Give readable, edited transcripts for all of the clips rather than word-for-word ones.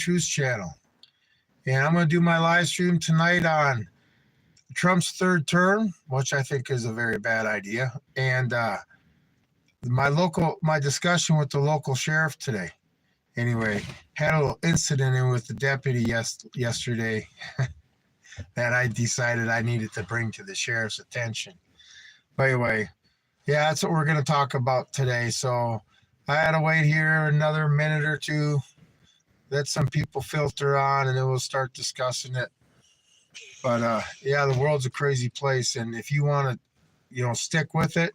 Truth Channel. And I'm going to do my live stream tonight on Trump's third term, which I think is a very bad idea, and my discussion with the local sheriff today. Anyway, had a little incident in with the deputy yesterday that I decided I needed to bring to the sheriff's attention. But anyway, yeah, that's what we're going to talk about today. So I had to wait here another minute or two, let some people filter on, and then we'll start discussing it. But yeah, the world's a crazy place, and if you want to, stick with it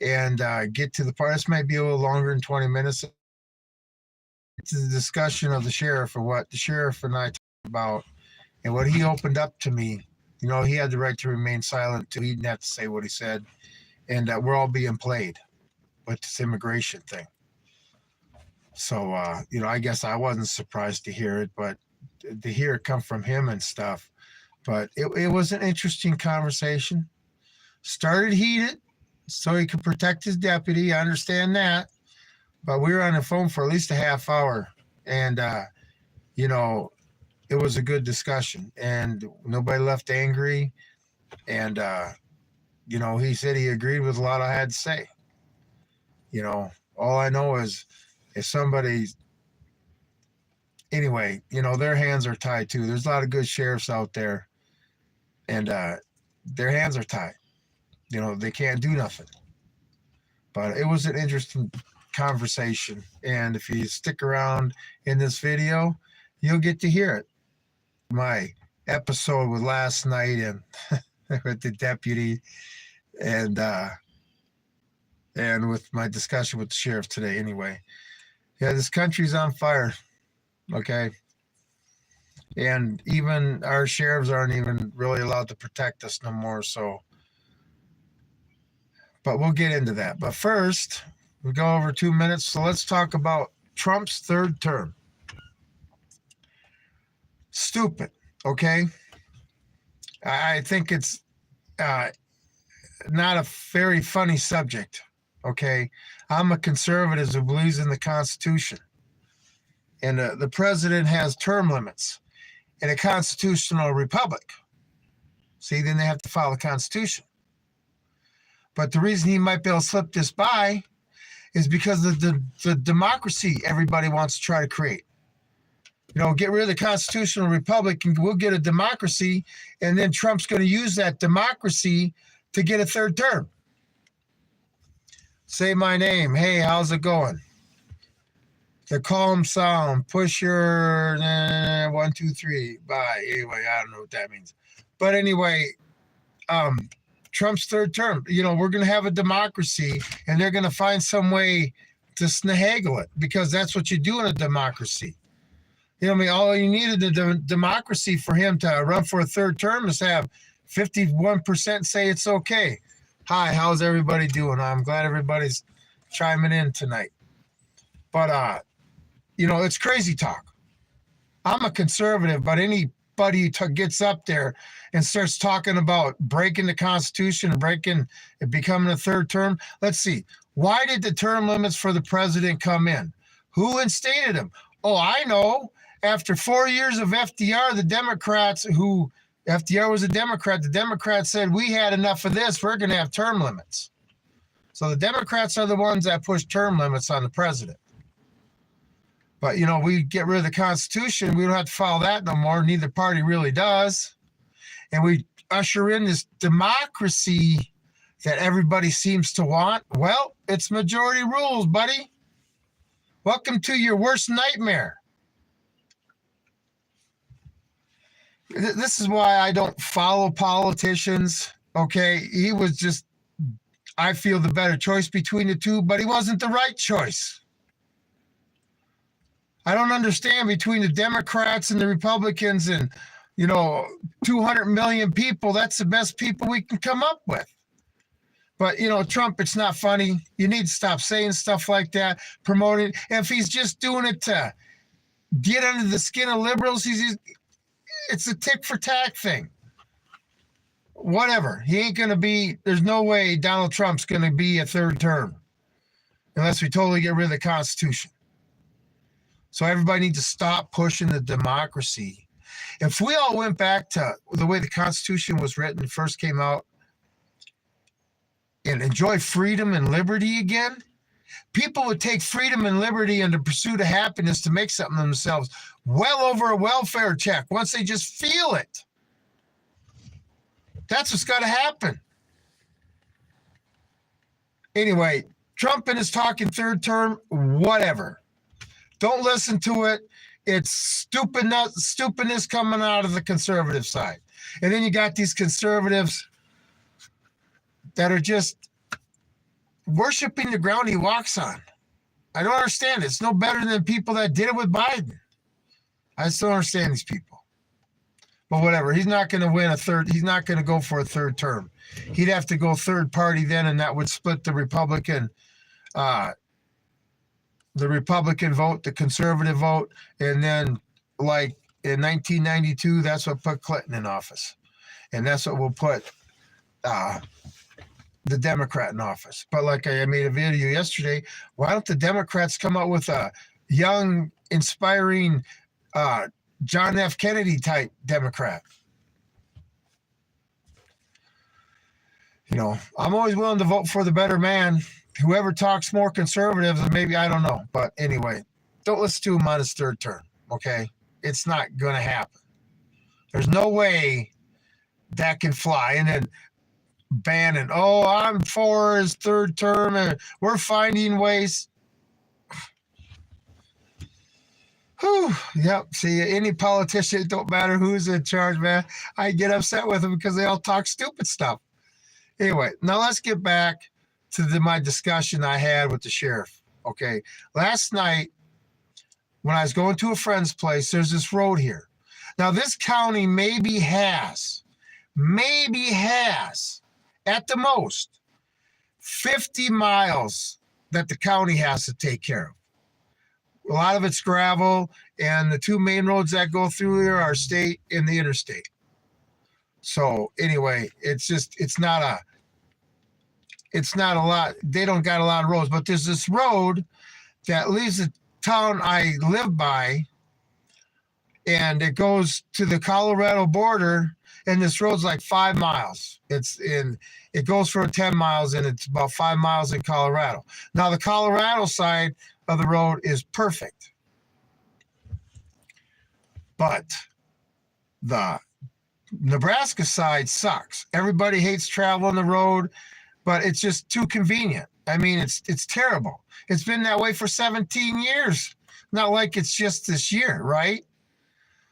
and get to the part, this might be a little longer than 20 minutes. To the discussion of the sheriff, or what the sheriff and I talked about, and what he opened up to me. He had the right to remain silent too. He didn't have to say what he said, and we're all being played with this immigration thing. So I guess I wasn't surprised to hear it, but to hear it come from him and stuff. But it was an interesting conversation. Started heated so he could protect his deputy. I understand that. But we were on the phone for at least a half hour. And, it was a good discussion. And nobody left angry. And, he said he agreed with a lot I had to say. All I know is if somebody... Anyway, their hands are tied too. There's a lot of good sheriffs out there. And their hands are tied. They can't do nothing. But it was an interesting conversation. And if you stick around in this video, you'll get to hear it. My episode with last night and with the deputy and with my discussion with the sheriff today anyway. Yeah, this country's on fire. Okay. And even our sheriffs aren't even really allowed to protect us no more. So, but we'll get into that. But first, we go over 2 minutes. So let's talk about Trump's third term. Stupid. Okay. I think it's not a very funny subject. Okay. I'm a conservative who believes in the Constitution. And the president has term limits in a constitutional republic. See, then they have to follow the Constitution. But the reason he might be able to slip this by is because of the democracy everybody wants to try to create. Get rid of the constitutional republic and we'll get a democracy, and then Trump's going to use that democracy to get a third term. Say my name. Hey, how's it going? The calm sound, push your 1, 2, 3, bye. Anyway, I don't know what that means. But anyway, Trump's third term, we're going to have a democracy, and they're going to find some way to snahaggle it, because that's what you do in a democracy. All you needed a democracy for him to run for a third term is have 51% say it's okay. Hi, how's everybody doing? I'm glad everybody's chiming in tonight. But, it's crazy talk. I'm a conservative, but anybody gets up there and starts talking about breaking the Constitution and becoming a third term. Let's see. Why did the term limits for the president come in? Who instated them? Oh, I know. After 4 years of FDR, FDR was a Democrat. The Democrats said, we had enough of this. We're going to have term limits. So the Democrats are the ones that push term limits on the president. But, we get rid of the Constitution. We don't have to follow that no more. Neither party really does. And we usher in this democracy that everybody seems to want. Well, it's majority rules, buddy. Welcome to your worst nightmare. This is why I don't follow politicians. Okay. He was just, I feel, the better choice between the two, but he wasn't the right choice. I don't understand between the Democrats and the Republicans and, 200 million people. That's the best people we can come up with. But, Trump, it's not funny. You need to stop saying stuff like that, promoting. And if he's just doing it to get under the skin of liberals, it's a tick for tack thing. Whatever. He ain't going to be, there's no way Donald Trump's going to be a third term unless we totally get rid of the Constitution. So everybody needs to stop pushing the democracy. If we all went back to the way the Constitution was written, first came out, and enjoy freedom and liberty again, people would take freedom and liberty and the pursuit of happiness to make something of themselves well over a welfare check once they just feel it. That's what's got to happen. Anyway, Trump and his talking third term, whatever. Don't listen to it. It's stupidness coming out of the conservative side. And then you got these conservatives that are just worshiping the ground he walks on. I don't understand it. It's no better than people that did it with Biden. I just don't understand these people. But whatever. He's not going to win a third. He's not going to go for a third term. He'd have to go third party then, and that would split the Republican vote, the conservative vote, and then like in 1992, that's what put Clinton in office, and that's what will put the Democrat in office. But like I made a video yesterday, why don't the Democrats come out with a young, inspiring John F. Kennedy type Democrat? You know, I'm always willing to vote for the better man. Whoever talks more conservative, maybe, I don't know. But anyway, don't listen to him on his third term, okay? It's not going to happen. There's no way that can fly. And then Bannon, oh, I'm for his third term, and we're finding ways. Whew, yep. See, any politician, it don't matter who's in charge, man. I get upset with them because they all talk stupid stuff. Anyway, now let's get back to my discussion I had with the sheriff. Okay, last night when I was going to a friend's place, there's this road here. Now this county maybe has at the most 50 miles that the county has to take care of. A lot of it's gravel, and the two main roads that go through here are state and the interstate. So anyway, it's not a lot. They don't got a lot of roads, but there's this road that leaves the town I live by, and it goes to the Colorado border, and this road's like 5 miles. It goes for 10 miles, and it's about 5 miles in Colorado. Now the Colorado side of the road is perfect, but the Nebraska side sucks. Everybody hates traveling the road, but it's just too convenient. I mean, it's terrible. It's been that way for 17 years. Not like it's just this year, right?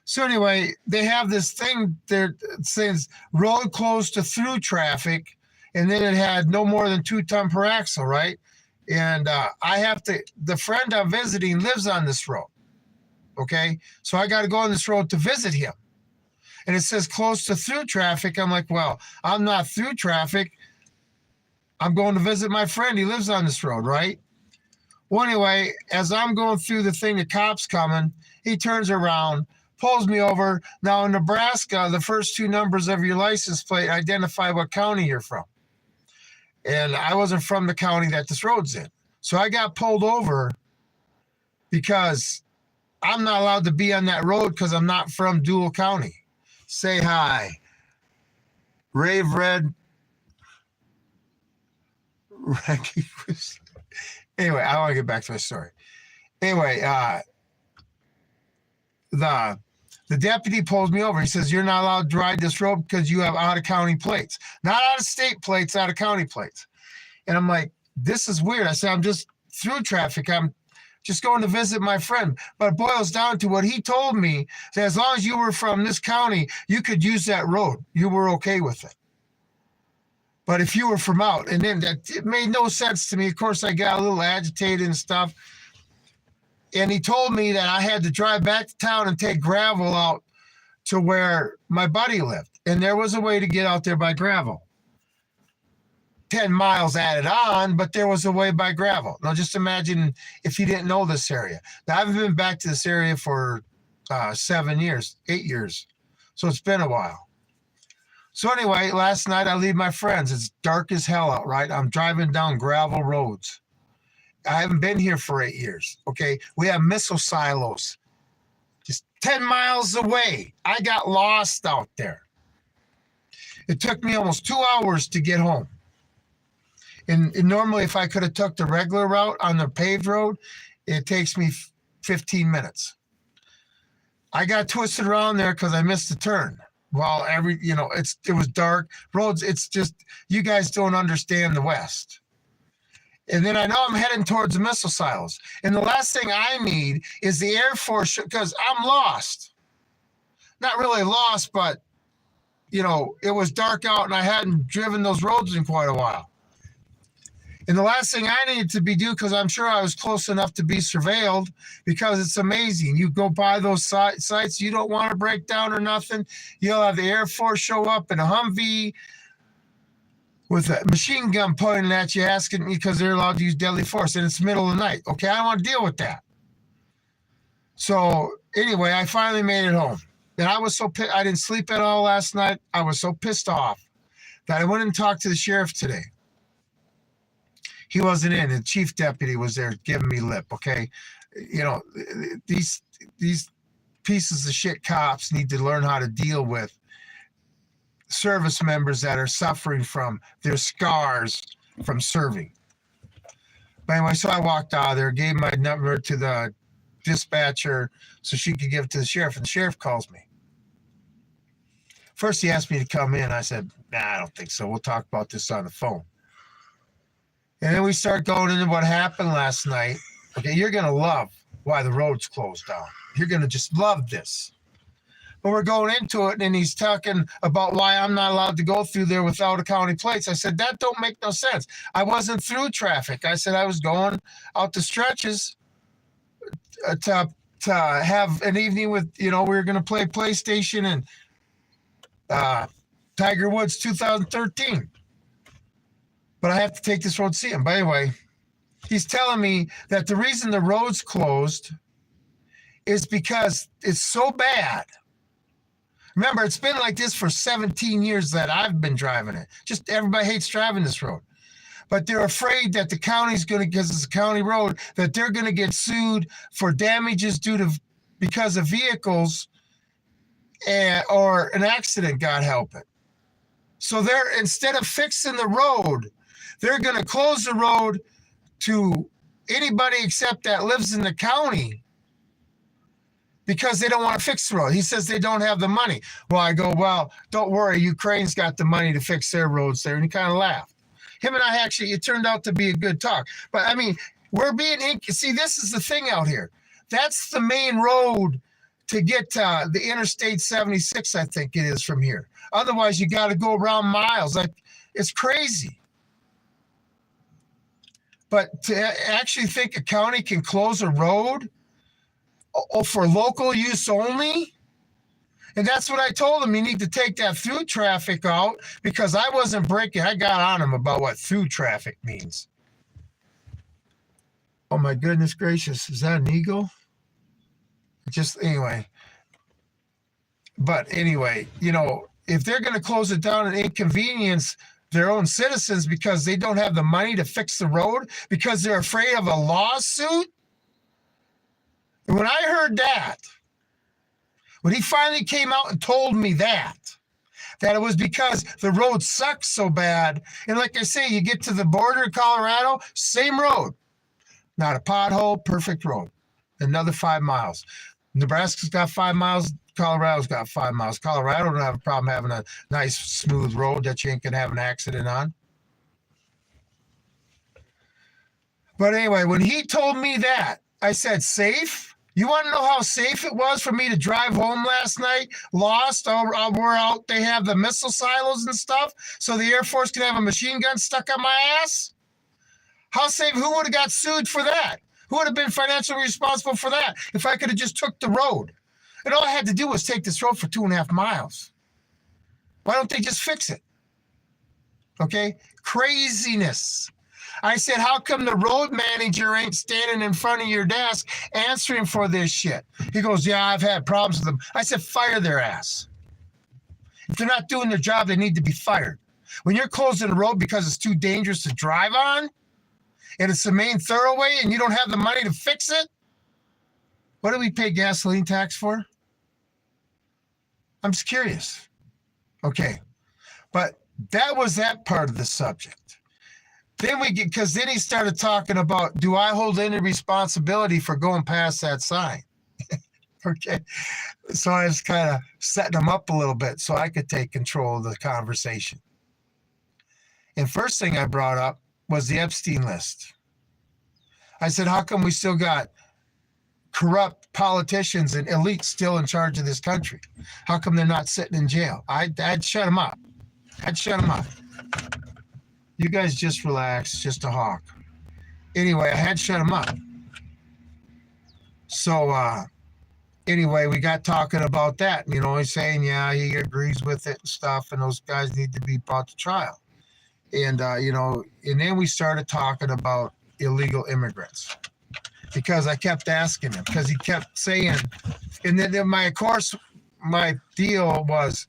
So anyway, they have this thing there that says road closed to through traffic, and then it had no more than 2 ton per axle, right? And the friend I'm visiting lives on this road, okay? So I got to go on this road to visit him. And it says close to through traffic. I'm like, well, I'm not through traffic. I'm going to visit my friend. He lives on this road, right? Well, anyway, as I'm going through the thing, the cop's coming. He turns around, pulls me over. Now in Nebraska, the first 2 numbers of your license plate identify what county you're from. And I wasn't from the county that this road's in. So I got pulled over because I'm not allowed to be on that road because I'm not from Dual County. Say hi. Rave Red. Anyway, I want to get back to my story. Anyway, the deputy pulls me over. He says, you're not allowed to ride this road because you have out-of-county plates. Not out-of-state plates, out-of-county plates. And I'm like, this is weird. I said, I'm just through traffic. I'm just going to visit my friend. But it boils down to what he told me, that as long as you were from this county, you could use that road. You were okay with it. But if you were from out, and then it made no sense to me. Of course, I got a little agitated and stuff. And he told me that I had to drive back to town and take gravel out to where my buddy lived. And there was a way to get out there by gravel. 10 miles added on, but there was a way by gravel. Now, just imagine if you didn't know this area. Now, I haven't been back to this area for 7 years, 8 years. So it's been a while. So anyway, last night I leave my friends. It's dark as hell out, right? I'm driving down gravel roads. I haven't been here for 8 years. Okay. We have missile silos just 10 miles away. I got lost out there. It took me almost 2 hours to get home. And normally, if I could have took the regular route on the paved road, it takes me 15 minutes. I got twisted around there because I missed the turn. Well, it was dark roads. It's just, you guys don't understand the West. And then I know I'm heading towards the missile silos. And the last thing I need is the Air Force, because I'm lost. Not really lost, but, it was dark out and I hadn't driven those roads in quite a while. And the last thing I needed to be because I'm sure I was close enough to be surveilled, because it's amazing. You go by those sites, you don't want to break down or nothing. You'll have the Air Force show up in a Humvee with a machine gun pointing at you, asking me because they're allowed to use deadly force, and it's the middle of the night. Okay, I don't want to deal with that. So anyway, I finally made it home. And I was so pissed. I didn't sleep at all last night. I was so pissed off that I went and talked to the sheriff today. He wasn't in. The chief deputy was there giving me lip. Okay, these pieces of shit cops need to learn how to deal with service members that are suffering from their scars from serving. But anyway, so I walked out of there, gave my number to the dispatcher so she could give it to the sheriff, and the sheriff calls me. First, he asked me to come in. I said, nah, I don't think so. We'll talk about this on the phone. And then we start going into what happened last night. Okay, you're going to love why the road's closed down. You're going to just love this. But we're going into it, and he's talking about why I'm not allowed to go through there without a county plates. I said, that don't make no sense. I wasn't through traffic. I said I was going out to stretches to have an evening with, we were going to play PlayStation and Tiger Woods 2013. But I have to take this road to see him. But anyway, he's telling me that the reason the road's closed is because it's so bad. Remember, it's been like this for 17 years that I've been driving it. Just everybody hates driving this road. But they're afraid that the county's going to, because it's a county road, that they're going to get sued for damages because of vehicles or an accident, God help it. So instead of fixing the road, they're going to close the road to anybody except that lives in the county because they don't want to fix the road. He says they don't have the money. Well, I go, well, don't worry. Ukraine's got the money to fix their roads there. And he kind of laughed. Him and I actually, it turned out to be a good talk. But I mean, see, this is the thing out here. That's the main road to get to the Interstate 76, I think it is from here. Otherwise, you got to go around miles. It's crazy. But to actually think a county can close a road for local use only, and that's what I told him. You need to take that through traffic out, because I wasn't breaking. I got on him about what through traffic means. Oh my goodness gracious, is that an eagle? Anyway. But anyway, if they're going to close it down and inconvenience their own citizens because they don't have the money to fix the road because they're afraid of a lawsuit. And when I heard that, when he finally came out and told me that it was because the road sucks so bad. And like I say, you get to the border of Colorado, same road, not a pothole, perfect road. Another 5 miles. Nebraska's got 5 miles. Colorado's got 5 miles. Colorado don't have a problem having a nice, smooth road that you ain't gonna have an accident on. But anyway, when he told me that, I said, safe? You want to know how safe it was for me to drive home last night? Lost? We're out. They have the missile silos and stuff, so the Air Force can have a machine gun stuck on my ass? How safe? Who would have got sued for that? Who would have been financially responsible for that if I could have just took the road? And all I had to do was take this road for 2.5 miles. Why don't they just fix it? Okay? Craziness. I said, how come the road manager ain't standing in front of your desk answering for this shit? He goes, yeah, I've had problems with them. I said, fire their ass. If they're not doing their job, they need to be fired. When you're closing the road because it's too dangerous to drive on, and it's the main thoroughway and you don't have the money to fix it? What do we pay gasoline tax for? I'm just curious. Okay. But that was that part of the subject. Then because then he started talking about, do I hold any responsibility for going past that sign? Okay. So I was kind of setting him up a little bit so I could take control of the conversation. And first thing I brought up was the Epstein list. I said, how come we still got corrupt politicians and elites still in charge of this country? How come they're not sitting in jail? I'd shut them up. You guys just relax, just a hawk. Anyway, I had shut him up. So anyway, we got talking about that. You know, he's saying, yeah, he agrees with it and stuff, and those guys need to be brought to trial. And, you know, and then we started talking about illegal immigrants because I kept asking him because he kept saying, and then my deal was,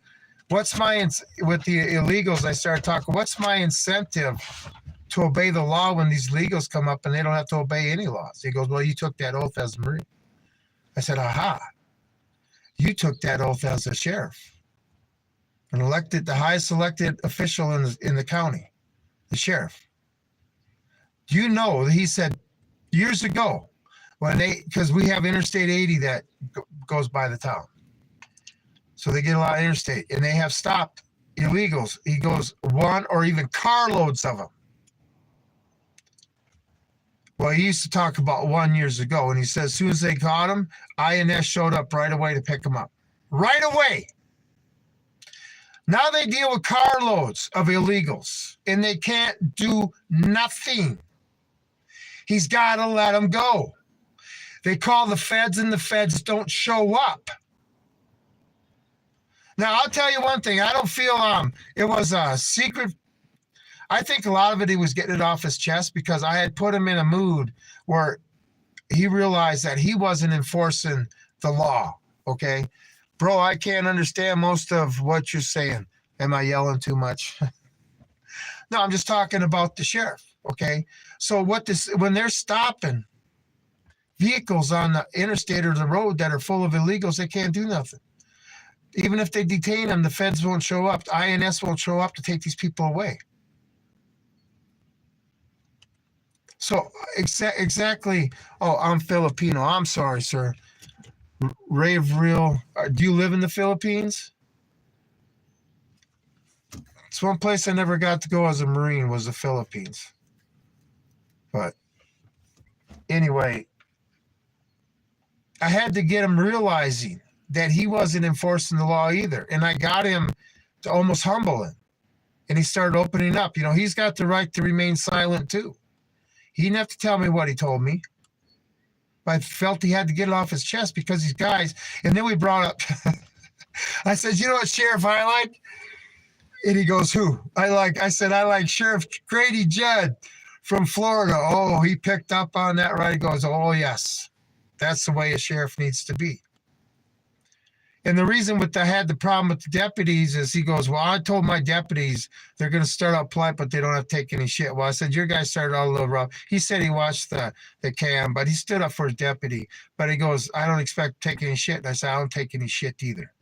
with the illegals, I started talking, what's my incentive to obey the law when these illegals come up and they don't have to obey any laws? He goes, well, you took that oath as a Marine. I said, aha, you took that oath as a sheriff and elected the highest elected official in the county, the sheriff. Do you know that he said years ago because we have Interstate 80 that goes by the town. So they get a lot of interstate, and they have stopped illegals. He goes, one or even carloads of them. Well, he used to talk about 1 year ago, and he says as soon as they caught him, INS showed up right away to pick him up. Right away. Now they deal with carloads of illegals, and they can't do nothing. He's got to let them go. They call the feds, and the feds don't show up. Now, I'll tell you one thing. I don't feel it was a secret. I think a lot of it he was getting it off his chest because I had put him in a mood where he realized that he wasn't enforcing the law, okay? Bro, I can't understand most of what you're saying. Am I yelling too much? No, I'm just talking about the sheriff, okay? So when they're stopping vehicles on the interstate or the road that are full of illegals, they can't do nothing. Even if they detain them, the feds won't show up. The INS won't show up to take these people away. So exactly. Oh, I'm Filipino. I'm sorry, sir. Ray of Real. Do you live in the Philippines? It's one place I never got to go as a Marine was the Philippines. But anyway, I had to get him realizing that he wasn't enforcing the law either. And I got him to almost humble him. And he started opening up. You know, he's got the right to remain silent too. He didn't have to tell me what he told me. But I felt he had to get it off his chest because these guys, and then we brought up, I said, you know what sheriff I like? And he goes, who? I said, I like Sheriff Grady Judd from Florida. Oh, he picked up on that, right? He goes, oh, yes. That's the way a sheriff needs to be. And the reason I had the problem with the deputies is he goes, well, I told my deputies they're going to start out polite, but they don't have to take any shit. Well, I said, your guy started out a little rough. He said he watched the cam, but he stood up for his deputy. But he goes, I don't expect to take any shit. And I said, I don't take any shit either.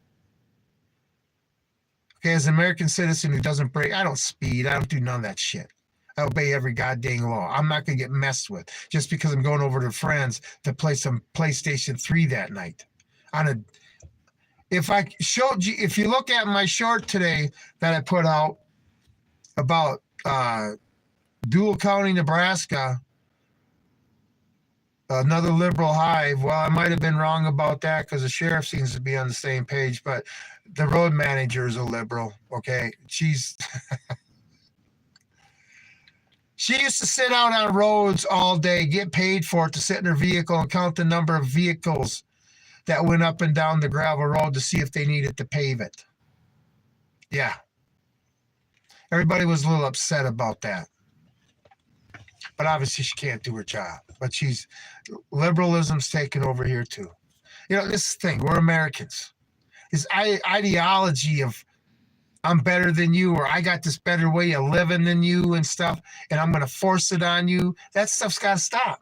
Okay, as an American citizen who doesn't break, I don't speed. I don't do none of that shit. I obey every goddamn law. I'm not going to get messed with just because I'm going over to friends to play some PlayStation 3 that night. If you look at my short today that I put out about Dual County, Nebraska, another liberal hive. Well, I might have been wrong about that because the sheriff seems to be on the same page, but the road manager is a liberal. Okay, she used to sit out on roads all day, get paid for it to sit in her vehicle and count the number of vehicles that went up and down the gravel road to see if they needed to pave it. Yeah. Everybody was a little upset about that. But obviously she can't do her job. But liberalism's taken over here too. You know, this thing, we're Americans. This ideology of I'm better than you, or I got this better way of living than you and stuff, and I'm going to force it on you. That stuff's got to stop.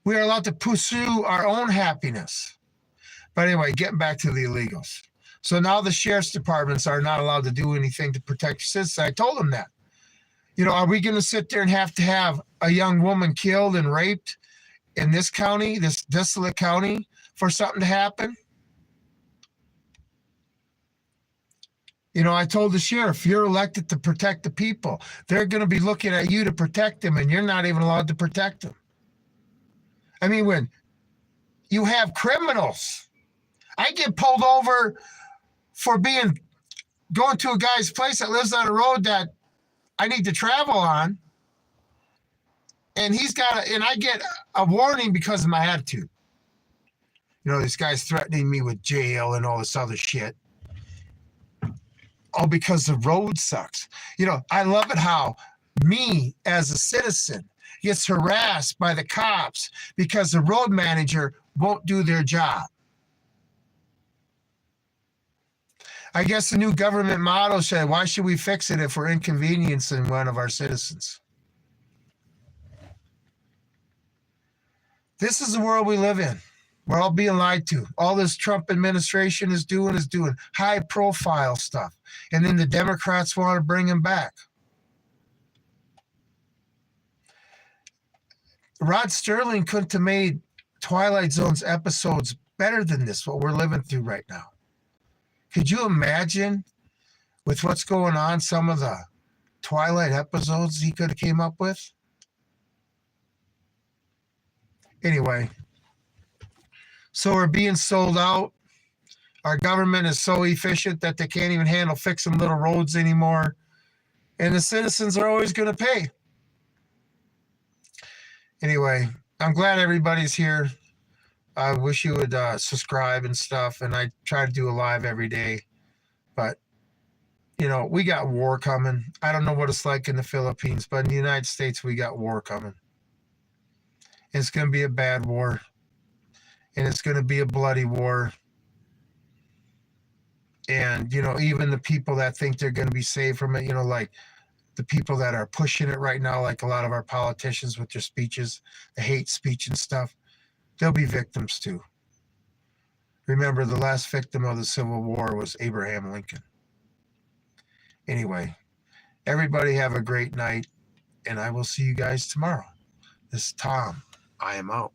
We are allowed to pursue our own happiness. But anyway, getting back to the illegals. So now the sheriff's departments are not allowed to do anything to protect citizens. I told them that. Are we going to sit there and have to have a young woman killed and raped in this county, this desolate county, for something to happen? I told the sheriff, you're elected to protect the people. They're going to be looking at you to protect them, and you're not even allowed to protect them. I mean, when you have criminals, I get pulled over for going to a guy's place that lives on a road that I need to travel on, and I get a warning because of my attitude. This guy's threatening me with jail and all this other shit. All because the road sucks. I love it how me as a citizen gets harassed by the cops because the road manager won't do their job. I guess the new government motto said, why should we fix it if we're inconveniencing one of our citizens? This is the world we live in. We're all being lied to. All this Trump administration is doing high profile stuff. And then the Democrats want to bring him back. Rod Sterling couldn't have made Twilight Zone's episodes better than this, what we're living through right now. Could you imagine with what's going on, some of the Twilight episodes he could have came up with? Anyway, so we're being sold out. Our government is so efficient that they can't even handle fixing little roads anymore. And the citizens are always going to pay. Anyway, I'm glad everybody's here. I wish you would subscribe and stuff. And I try to do a live every day. But, we got war coming. I don't know what it's like in the Philippines, but in the United States, we got war coming. It's going to be a bad war. And it's going to be a bloody war. And, even the people that think they're going to be saved from it, like the people that are pushing it right now, like a lot of our politicians with their speeches, the hate speech and stuff, they'll be victims too. Remember, the last victim of the Civil War was Abraham Lincoln. Anyway, everybody have a great night, and I will see you guys tomorrow. This is Tom. I am out.